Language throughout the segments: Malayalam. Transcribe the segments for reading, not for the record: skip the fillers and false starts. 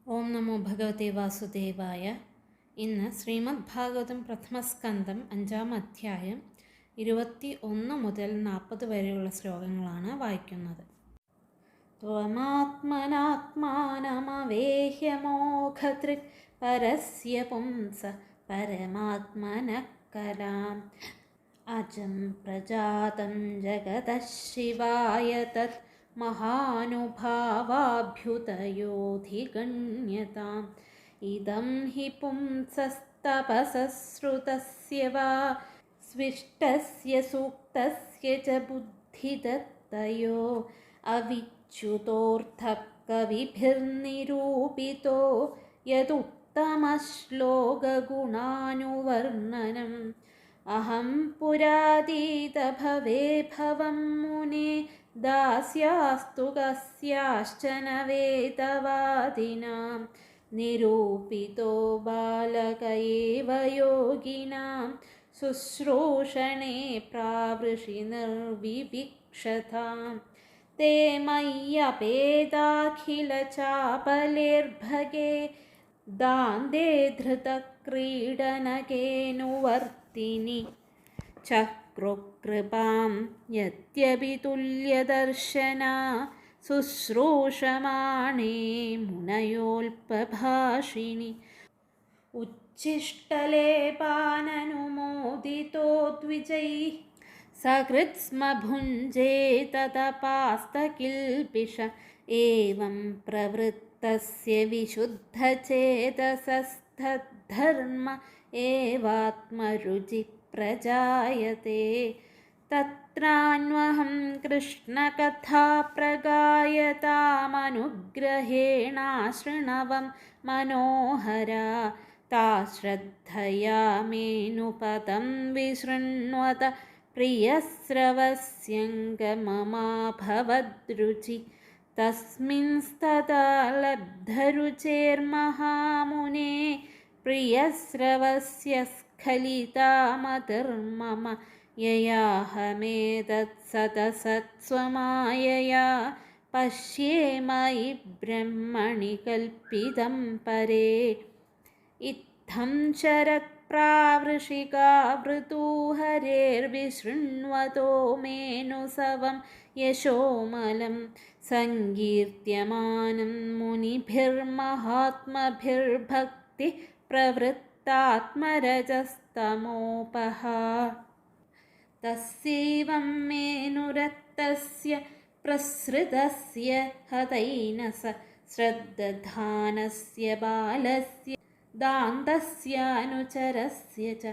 ഓം നമോ ഭഗവതേ വാസുദേവായ. ഇന്ന് ശ്രീമദ് ഭാഗവതം പ്രഥമസ്കന്ധം 5-ാം അധ്യായം 21 മുതൽ 40 വരെയുള്ള ശ്ലോകങ്ങളാണ് വായിക്കുന്നത്. ത്വമാത്മനാത്മാനമവേഹ്യമോഘതൃക് പരസ്യ പുംസ പരമാത്മനഃ കലാം അജം പ്രജാതം ജഗതഃ ശിവായ തത് മഹാനുഭാവാഭ്യുതയോധിഗണ്യതാം ഇദം ഹി പുംസസ്തപസശ്രുതസ്യ വാ സ്വിഷ്ടസ്യ സൂക്തസ്യ ച ബുദ്ധിദത്തയോ അവിച്യുതോർത്ഥഃ കവിഭിർനിരൂപിതോ യദുത്തമശ്ലോകഗുണാനുവർണ്ണനം അഹം പുരാതീതഭവേ ഭവം മുനെ ദാസ്യാസ്തു കസ്യാശ്ചന വേദവാദിനാം നിരൂപിതോ ബാലക ഏവ യോഗിനാം ശുശ്രൂഷണേ പ്രാവൃഷി നിർവിവിക്ഷതാം തേ മയ്യപേദാഖില ചാപലേർഭഗേ ദാന്തേ ധൃതക്രീഡനകേനുവർത്തിനി ചക്രുകൃപാം യദ്യപി തുല്യദർശനാ ശുശ്രൂഷമാണേ മുനയോൽപഭാഷിണി ഉച്ഛിഷ്ടലേപാനനുമോദിതോ ദ്വിജൈഃ സകൃത്സ്മ ഭുഞ്ജേ തതപാസ്തകിൽപിഷ ഏവം പ്രവൃത്തസ്യ വിശുദ്ധചേതസസ്തദ്ധർമ്മ ഏവാത്മരുചി പ്രജായത്തെ തത്രാന്വഹം കൃഷ്ണകഥാപ്രഗായതാമനുഗ്രഹേണാശൃണവം മനോഹരാ താ ശ്രദ്ധയാ മേനുപദം വിശൃണ്വത പ്രിയസ്രവസ്യംഗമമാഭവദ്രുചി തസ്മിൻസ്തഥാ ലബ്ധരുചേർമഹാമുനെ പ്രിയസ്രവസ്യ സ്ഖലിതാമതിർമമ യയാഹമേതത്സതസത്സ്വമായയാ പശ്യേമയി ബ്രഹ്മണി കൽപ്പിതം പരേ ഇത്തം ശരത്പ്രാവൃഷികാവൃതൂ ഹരേർവിശൃണ്വതോ മേനുസവം യശോമലം സങ്കീർത്യമാനം മുനിഭിർമഹാത്മഭിർഭക്തി പ്രവൃത്താത്മരജസ്തമോപഹ തസ്യൈവം മേനുരക്തസ്യ പ്രസൃതസ്യ ഹതൈനസ ശ്രദ്ദധാനസ്യ ബാലസ്യ ദാന്തസ്യാനുചരസ്യ ച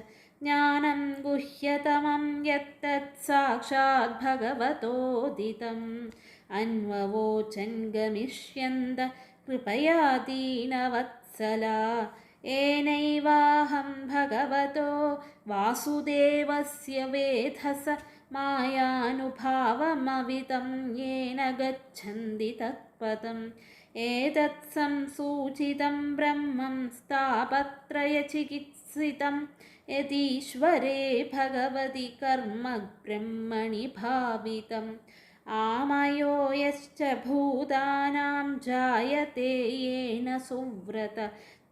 ജ്ഞാനം ഗുഹ്യതമം യത്തത് സാക്ഷാത് ഭഗവതോദിതം അന്വവോചൻ ഗമിഷ്യന്ത കൃപയാ ദീനവത്സലാ ഏനൈവാഹം ഭഗവതോ വാസുദേവസ്യ വേധസ മായാനുഭാവമവിതം യേന ഗച്ഛന്തി തത്പദം ഏതത് സംസൂചിതം ബ്രഹ്മം സ്ഥാപത്രയചികിത്സിതം യതീശ്വരേ ഭഗവതി കർമ്മ ബ്രഹ്മണി ഭാവിതം ആമയോ യശ്ച ഭൂതാനാം ജായത്തെ യേന സുവ്രത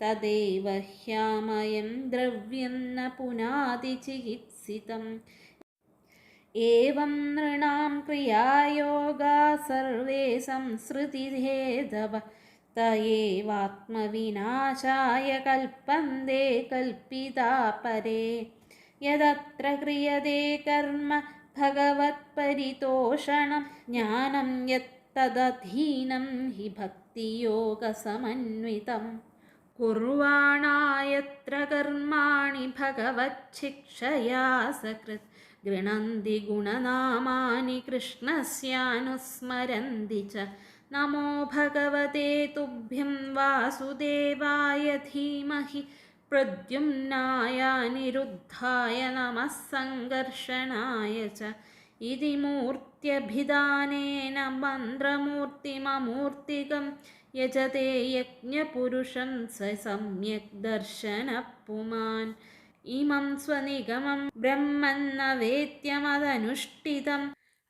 തദേവ ഹ്യാമയം ദ്രവ്യം ന പുനാതി ചികിത്സിതം ഏവം നൃണാം ക്രിയായോഗാ സർവേ സംസൃതിഹേതവ തയേവാത്മവിനാശായ കൽപ്പന്തേ കൽപ്പിതാ പരേ യദത്ര ക്രിയതേ കർമ്മ ഭഗവത്പരിതോഷണം ജ്ഞാനം യത്തദധീനം ഹി ഭക്തിയോഗസമന്വിതം കുർവാണായത്ര കർമാണി ഭഗവച്ഛിക്ഷയാ സകൃത് ഗൃണന്തി ഗുണനാമാനി കൃഷ്ണസ്യാനുസ്മരന്തി ച നമോ ഭഗവതേ തുഭ്യം വാസുദേവായ ധീമഹി പ്രദ്യുമ്നായ അനിരുദ്ധായ നമഃ സംഘർഷണായ ച ഇതി മൂർത്യഭിധാനേന മന്ത്രമൂർത്തിമമൂർത്തികം യജതേ യജ്ഞപുരുഷം സ സമ്യക് ദർശനഃ പുമാൻ ഇമം സ്വനിഗമം ബ്രഹ്മന്ന വേദ്യമതനുഷ്ഠിതം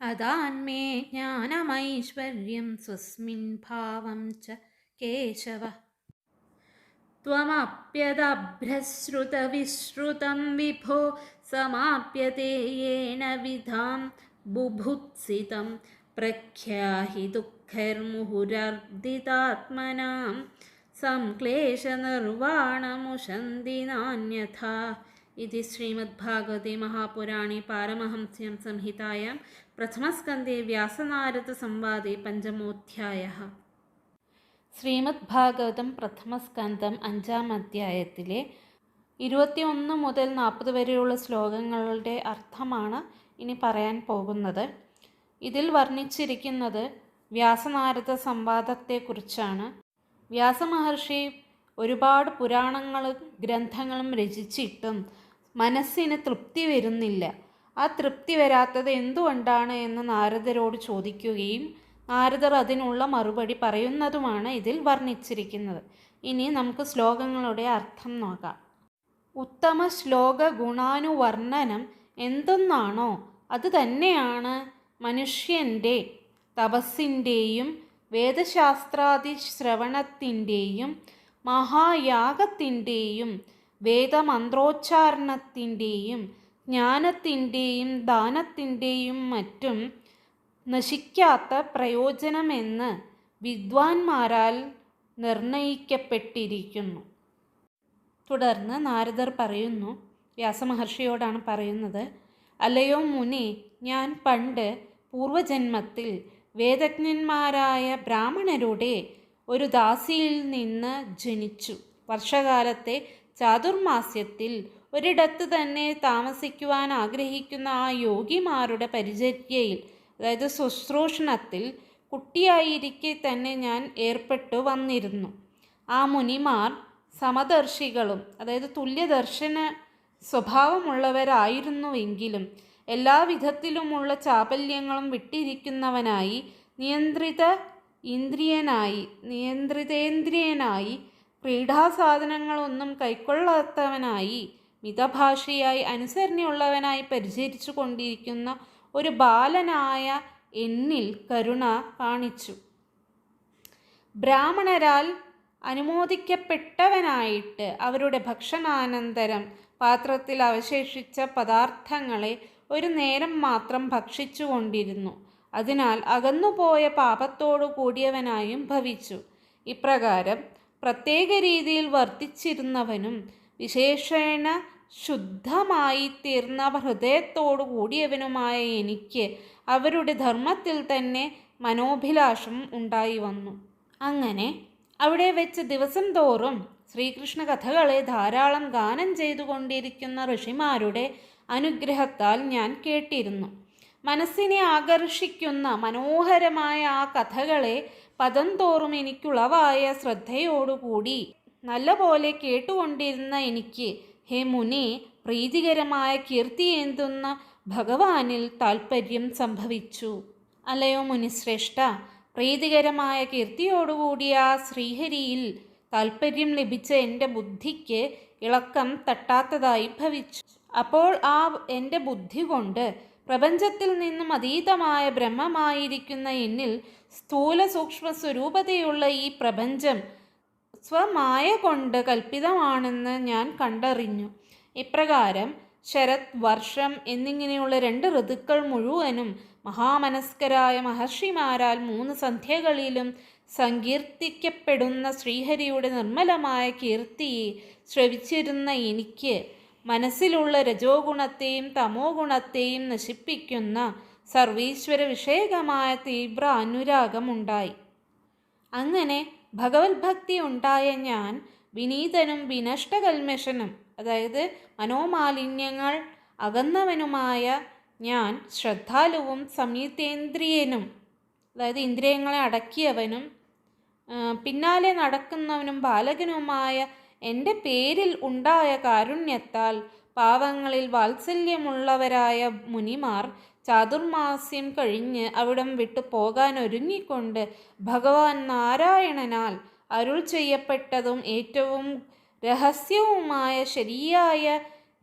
അതാന്മേ ജ്ഞാനമൈശ്വര്യം സ്വസ്മിൻ ഭാവം ച കേശവ. त्वमप्यदभ्रश्रुतविश्रुतं विभो समाप्यते येन विधां बुभुत्सितं प्रख्याहि दुःखैर्मुहुरर्दितात्मनां संक्लेशनिर्वाणमुशन्ति नान्यथा इति श्रीमद्भागवते महापुराणे पारमहंस्यां संहितायां प्रथमस्कन्धे व्यासनारदसंवादे പഞ്ചമോധ്യായഃ. ശ്രീമദ് ഭാഗവതം പ്രഥമസ്കന്ധം 5-ാം അധ്യായത്തിലെ 21 മുതൽ 40 വരെയുള്ള ശ്ലോകങ്ങളുടെ അർത്ഥമാണ് ഇനി പറയാൻ പോകുന്നത്. ഇതിൽ വർണ്ണിച്ചിരിക്കുന്നത് വ്യാസനാരദ സംവാദത്തെക്കുറിച്ചാണ്. വ്യാസമഹർഷി ഒരുപാട് പുരാണങ്ങളും ഗ്രന്ഥങ്ങളും രചിച്ചിട്ടും മനസ്സിന് തൃപ്തി വരുന്നില്ല. ആ തൃപ്തി വരാത്തത് എന്തുകൊണ്ടാണ് എന്ന് നാരദരോട് ചോദിക്കുകയും നാരദർ അതിനുള്ള മറുപടി പറയുന്നതുമാണ് ഇതിൽ വർണ്ണിച്ചിരിക്കുന്നത്. ഇനി നമുക്ക് ശ്ലോകങ്ങളുടെ അർത്ഥം നോക്കാം. ഉത്തമ ശ്ലോക ഗുണാനുവർണ്ണനം എന്തെന്നാണോ അത് തന്നെയാണ് മനുഷ്യൻ്റെ തപസ്സിൻ്റെയും വേദശാസ്ത്രാദി ശ്രവണത്തിൻ്റെയും മഹായാഗത്തിൻ്റെയും വേദമന്ത്രോച്ചാരണത്തിൻ്റെയും ജ്ഞാനത്തിൻ്റെയും ദാനത്തിൻ്റെയും മറ്റും നശിക്കാത്ത പ്രയോജനമെന്ന് വിദ്വാൻമാരാൽ നിർണയിക്കപ്പെട്ടിരിക്കുന്നു. തുടർന്ന് നാരദർ പറയുന്നു, വ്യാസമഹർഷിയോടാണ് പറയുന്നത്, അല്ലയോ മുനി, ഞാൻ പണ്ട് പൂർവജന്മത്തിൽ വേദജ്ഞന്മാരായ ബ്രാഹ്മണരുടെ ഒരു ദാസിയിൽ നിന്ന് ജനിച്ചു. വർഷകാലത്തെ ചാതുർമാസ്യത്തിൽ ഒരിടത്ത് തന്നെ താമസിക്കുവാൻ ആഗ്രഹിക്കുന്ന ആ യോഗിമാരുടെ പരിചര്യയിൽ, അതായത് ശുശ്രൂഷണത്തിൽ കുട്ടിയായിരിക്കെ തന്നെ ഞാൻ ഏർപ്പെട്ടു വന്നിരുന്നു. ആ മുനിമാർ സമദർശികളും, അതായത് തുല്യദർശന സ്വഭാവമുള്ളവരായിരുന്നുവെങ്കിലും എല്ലാവിധത്തിലുമുള്ള ചാപല്യങ്ങളും വിട്ടിരിക്കുന്നവനായി നിയന്ത്രിതേന്ദ്രിയനായി ക്രീഡാസാധനങ്ങളൊന്നും കൈക്കൊള്ളാത്തവനായി മിതഭാഷിയായി അനുസരണയുള്ളവനായി പരിചരിച്ചു കൊണ്ടിരിക്കുന്ന ഒരു ബാലനായ എന്നിൽ കരുണ കാണിച്ചു. ബ്രാഹ്മണരാൽ അനുമോദിക്കപ്പെട്ടവനായിട്ട് അവരുടെ ഭക്ഷണാനന്തരം പാത്രത്തിൽ അവശേഷിച്ച പദാർത്ഥങ്ങളെ ഒരു നേരം മാത്രം ഭക്ഷിച്ചു കൊണ്ടിരുന്നു. അതിനാൽ അകന്നുപോയ പാപത്തോടു കൂടിയവനായും ഭവിച്ചു. ഇപ്രകാരം പ്രത്യേക രീതിയിൽ വർത്തിച്ചിരുന്നവനും വിശേഷേണ ശുദ്ധമായി തീർന്ന ഹൃദയത്തോടു കൂടിയവനുമായ എനിക്ക് അവരുടെ ധർമ്മത്തിൽ തന്നെ മനോഭിലാഷം ഉണ്ടായി വന്നു. അങ്ങനെ അവിടെ വെച്ച് ദിവസം തോറും ശ്രീകൃഷ്ണ കഥകളെ ധാരാളം ഗാനം ചെയ്തുകൊണ്ടിരിക്കുന്ന ഋഷിമാരുടെ അനുഗ്രഹത്താൽ ഞാൻ കേട്ടിരുന്നു. മനസ്സിനെ ആകർഷിക്കുന്ന മനോഹരമായ ആ കഥകളെ പദം തോറും എനിക്കുളവായ ശ്രദ്ധയോടുകൂടി നല്ലപോലെ കേട്ടുകൊണ്ടിരുന്ന എനിക്ക്, ഹേ മുനി, പ്രീതികരമായ കീർത്തിയേന്തുന്ന ഭഗവാനിൽ താൽപ്പര്യം സംഭവിച്ചു. അല്ലയോ മുനിശ്രേഷ്ഠ, പ്രീതികരമായ കീർത്തിയോടുകൂടിയ ആ ശ്രീഹരിയിൽ താൽപ്പര്യം ലഭിച്ച എൻ്റെ ബുദ്ധിക്ക് ഇളക്കം തട്ടാത്തതായി ഭവിച്ചു. അപ്പോൾ ആ എൻ്റെ ബുദ്ധി കൊണ്ട് പ്രപഞ്ചത്തിൽ നിന്നും അതീതമായ ബ്രഹ്മമായിരിക്കുന്ന എന്നിൽ സ്ഥൂല സൂക്ഷ്മ സ്വരൂപതയുള്ള ഈ പ്രപഞ്ചം സ്വമായ കൊണ്ട് കൽപ്പിതമാണെന്ന് ഞാൻ കണ്ടറിഞ്ഞു. ഇപ്രകാരം ശരത്, വർഷം എന്നിങ്ങനെയുള്ള 2 ഋതുക്കൾ മുഴുവനും മഹാമനസ്കരായ മഹർഷിമാരാൽ 3 സന്ധ്യകളിലും സങ്കീർത്തിക്കപ്പെടുന്ന ശ്രീഹരിയുടെ നിർമ്മലമായ കീർത്തിയെ ശ്രവിച്ചിരുന്ന എനിക്ക് മനസ്സിലുള്ള രജോ ഗുണത്തെയും തമോ ഗുണത്തെയും നശിപ്പിക്കുന്ന സർവീശ്വര വിഷയകമായ തീവ്ര അനുരാഗമുണ്ടായി. അങ്ങനെ ഭഗവത് ഭക്തി ഉണ്ടായ ഞാൻ വിനീതനും വിനഷ്ടകൽമഷനും, അതായത് മനോമാലിന്യങ്ങൾ അകന്നവനുമായ ഞാൻ ശ്രദ്ധാലുവും സംയുക്തേന്ദ്രിയനും, അതായത് ഇന്ദ്രിയങ്ങളെ അടക്കിയവനും പിന്നാലെ നടക്കുന്നവനും ബാലകനുമായ എൻ്റെ പേരിൽ ഉണ്ടായ കാരുണ്യത്താൽ പാവങ്ങളിൽ വാത്സല്യമുള്ളവരായ മുനിമാർ ചാതുർമാസ്യം കഴിഞ്ഞ് അവിടം വിട്ടു പോകാൻ ഒരുങ്ങിക്കൊണ്ട് ഭഗവാൻ നാരായണനാൽ അരുൾ ചെയ്യപ്പെട്ടതും ഏറ്റവും രഹസ്യവുമായ ശരിയായ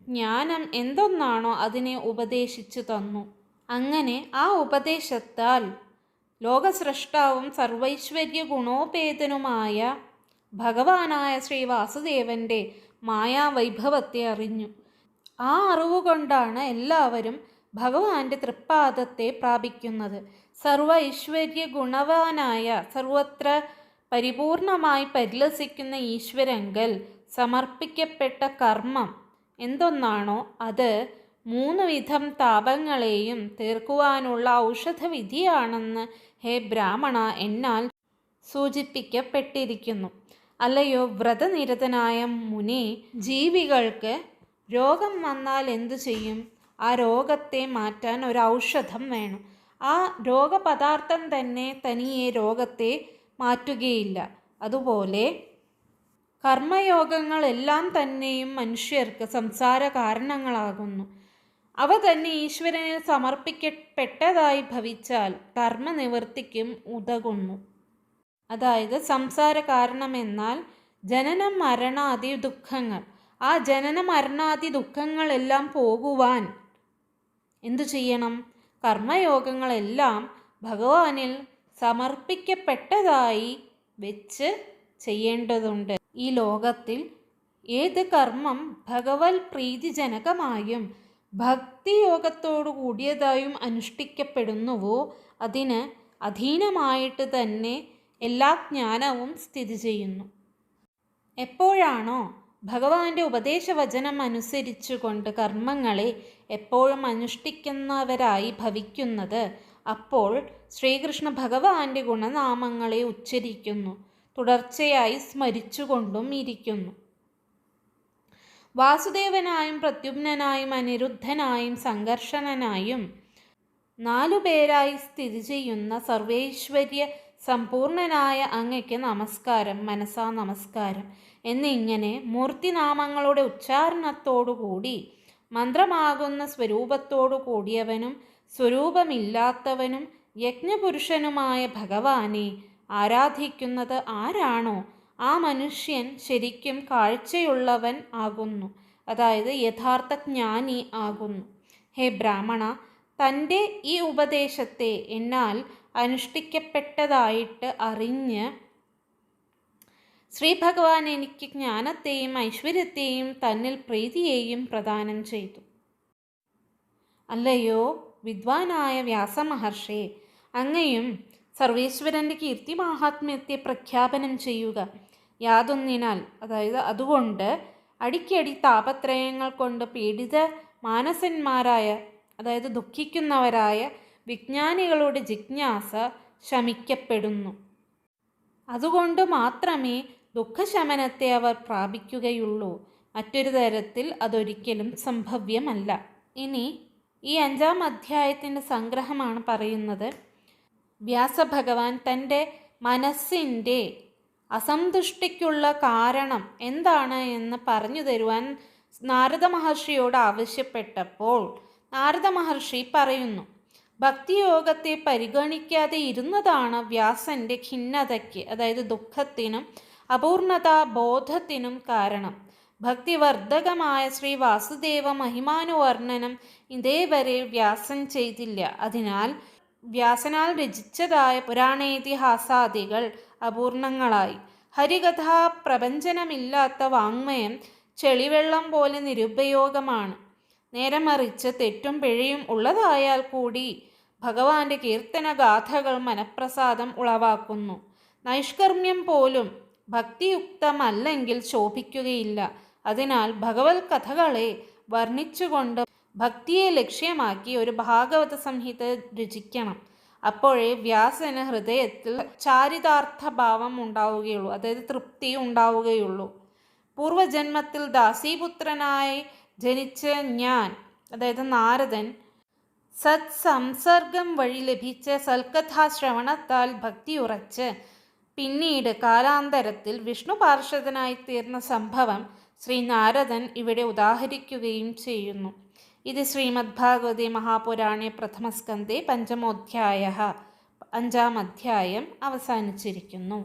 ജ്ഞാനം എന്തൊന്നാണോ അതിനെ ഉപദേശിച്ചു തന്നു. അങ്ങനെ ആ ഉപദേശത്താൽ ലോകസ്രഷ്ടാവും സർവൈശ്വര്യ ഗുണോപേതനുമായ ഭഗവാനായ ശ്രീ വാസുദേവൻ്റെ മായാവൈഭവത്തെ അറിഞ്ഞു. ആ അറിവുകൊണ്ടാണ് എല്ലാവരും ഭഗവാന്റെ തൃപ്പാദത്തെ പ്രാപിക്കുന്നത്. സർവ ഐശ്വര്യ ഗുണവാനായ, സർവത്ര പരിപൂർണമായി പരിലസിക്കുന്ന ഈശ്വരങ്കൽ സമർപ്പിക്കപ്പെട്ട കർമ്മം എന്തൊന്നാണോ അത് 3 വിധം താപങ്ങളെയും തീർക്കുവാനുള്ള ഔഷധവിധിയാണെന്ന് ഹേ ബ്രാഹ്മണ എന്നാൽ സൂചിപ്പിക്കപ്പെട്ടിരിക്കുന്നു. അല്ലയോ വ്രതനിരതനായ മുനി, ജീവികൾക്ക് രോഗം വന്നാൽ എന്തു ചെയ്യും? ആ രോഗത്തെ മാറ്റാൻ ഒരു ഔഷധം വേണം. ആ രോഗപദാർത്ഥം തന്നെ തനിയെ രോഗത്തെ മാറ്റുകയില്ല. അതുപോലെ കർമ്മയോഗങ്ങളെല്ലാം തന്നെയും മനുഷ്യർക്ക് സംസാര കാരണങ്ങളാകുന്നു. അവ തന്നെ ഈശ്വരന് സമർപ്പിക്കപ്പെട്ടതായി ഭവിച്ചാൽ കർമ്മനിവൃത്തിക്കും ഉതകുന്നു. അതായത് സംസാര കാരണമെന്നാൽ ജനന മരണാദി ദുഃഖങ്ങൾ. ആ ജനന മരണാദി ദുഃഖങ്ങളെല്ലാം പോകുവാൻ എന്തു ചെയ്യണം? കർമ്മയോഗങ്ങളെല്ലാം ഭഗവാനിൽ സമർപ്പിക്കപ്പെട്ടതായി വെച്ച് ചെയ്യേണ്ടതുണ്ട്. ഈ ലോകത്തിൽ ഏത് കർമ്മം ഭഗവത് പ്രീതിജനകമായും ഭക്തിയോഗത്തോടു കൂടിയതായും അനുഷ്ഠിക്കപ്പെടുന്നുവോ അതിന് അധീനമായിട്ട് തന്നെ എല്ലാ ജ്ഞാനവും സ്ഥിതി ചെയ്യുന്നു. എപ്പോഴാണോ ഭഗവാന്റെ ഉപദേശവചനം അനുസരിച്ചുകൊണ്ട് കർമ്മങ്ങളെ എപ്പോഴും അനുഷ്ഠിക്കുന്നവരായി ഭവിക്കുന്നത്, അപ്പോൾ ശ്രീകൃഷ്ണ ഭഗവാന്റെ ഗുണനാമങ്ങളെ ഉച്ചരിക്കുന്നു, തുടർച്ചയായി സ്മരിച്ചുകൊണ്ടും ഇരിക്കുന്നു. വാസുദേവനായും പ്രദ്യുമ്നായും അനിരുദ്ധനായും സംഘർഷണനായും 4 പേരായി സ്ഥിതി ചെയ്യുന്ന സർവേശ്വര്യ സമ്പൂർണനായ അങ്ങയ്ക്ക് നമസ്കാരം, മനസാ നമസ്കാരം എന്നിങ്ങനെ മൂർത്തിനാമങ്ങളുടെ ഉച്ചാരണത്തോടുകൂടി മന്ത്രമാകുന്ന സ്വരൂപത്തോടു കൂടിയവനും സ്വരൂപമില്ലാത്തവനും യജ്ഞപുരുഷനുമായ ഭഗവാനെ ആരാധിക്കുന്നത് ആരാണോ ആ മനുഷ്യൻ ശരിക്കും കാഴ്ചയുള്ളവൻ ആകുന്നു, അതായത് യഥാർത്ഥ ജ്ഞാനി ആകുന്നു. ഹേ ബ്രാഹ്മണ, തൻ്റെ ഈ ഉപദേശത്തെ എന്നാൽ അനുഷ്ഠിക്കപ്പെട്ടതായിട്ട് അറിഞ്ഞ് ശ്രീ ഭഗവാൻ എനിക്ക് ജ്ഞാനത്തെയും ഐശ്വര്യത്തെയും തന്നിൽ പ്രീതിയെയും പ്രദാനം ചെയ്തു. അല്ലയോ വിദ്വാനായ വ്യാസമഹർഷേ, അങ്ങയും സർവേശ്വരൻ്റെ കീർത്തി മാഹാത്മ്യത്തെ പ്രഖ്യാപനം ചെയ്യുക. യാതൊന്നിനാൽ, അതായത് അതുകൊണ്ട് അടിക്കടി താപത്രയങ്ങൾ കൊണ്ട് പീഡിത മാനസന്മാരായ, അതായത് ദുഃഖിക്കുന്നവരായ വിജ്ഞാനികളുടെ ജിജ്ഞാസ ശമിക്കപ്പെടുന്നു. അതുകൊണ്ട് മാത്രമേ ദുഃഖശമനത്തെ അവർ പ്രാപിക്കുകയുള്ളൂ. മറ്റൊരു തരത്തിൽ അതൊരിക്കലും സംഭവ്യമല്ല. ഇനി ഈ 5-ാം അധ്യായത്തിൻ്റെ സംഗ്രഹമാണ് പറയുന്നത്. വ്യാസഭഗവാൻ തൻ്റെ മനസ്സിൻ്റെ അസന്തുഷ്ടിക്കുള്ള കാരണം എന്താണ് എന്ന് പറഞ്ഞു തരുവാൻ നാരദ മഹർഷിയോട് ആവശ്യപ്പെട്ടപ്പോൾ നാരദ മഹർഷി പറയുന്നു, ഭക്തിയോഗത്തെ പരിഗണിക്കാതെ ഇരുന്നതാണ് വ്യാസൻ്റെ ഖിന്നതയ്ക്ക്, അതായത് ദുഃഖത്തിനും അപൂർണതാ ബോധത്തിനും കാരണം. ഭക്തിവർദ്ധകമായ ശ്രീ വാസുദേവ മഹിമാനുവർണ്ണനം ഇതേവരെ വ്യാസൻ ചെയ്തില്ല. അതിനാൽ വ്യാസനാൽ രചിച്ചതായ പുരാണേതിഹാസാദികൾ അപൂർണങ്ങളായി. ഹരികഥാ പ്രപഞ്ചനമില്ലാത്ത വാങ്മയം ചെളിവെള്ളം പോലെ നിരുപയോഗമാണ്. നേരെ മറിച്ച് തെറ്റും പിഴയും ഉള്ളതായാൽ കൂടി ഭഗവാന്റെ കീർത്തനഗാഥകൾ മനഃപ്രസാദം ഉളവാക്കുന്നു. നൈഷ്കർമ്മ്യം പോലും ഭക്തിയുക്തമല്ലെങ്കിൽ ശോഭിക്കുകയില്ല. അതിനാൽ ഭഗവത് കഥകളെ വർണ്ണിച്ചുകൊണ്ട് ഭക്തിയെ ലക്ഷ്യമാക്കി ഒരു ഭാഗവത സംഹിത രചിക്കണം. അപ്പോഴേ വ്യാസന് ഹൃദയത്തിൽ ചാരിതാർത്ഥഭാവം ഉണ്ടാവുകയുള്ളൂ, അതായത് തൃപ്തി ഉണ്ടാവുകയുള്ളൂ. പൂർവജന്മത്തിൽ ദാസീപുത്രനായി ജനിച്ച ഞാൻ, അതായത് നാരദൻ, സത്സംസർഗം വഴി ലഭിച്ച സൽക്കഥാശ്രവണത്താൽ ഭക്തിയുറച്ച് പിന്നീട് കാലാന്തരത്തിൽ വിഷ്ണു പാർഷദനായി തീർന്ന സംഭവം ശ്രീ നാരദൻ ഇവിടെ ഉദാഹരിക്കുകയും ചെയ്യുന്നു. ഇത് ശ്രീമദ്ഭാഗവതേ മഹാപുരാണേ പ്രഥമസ്കന്ധേ 5-മോധ്യായഃ 5-ാം അധ്യായം അവസാനിച്ചിരിക്കുന്നു.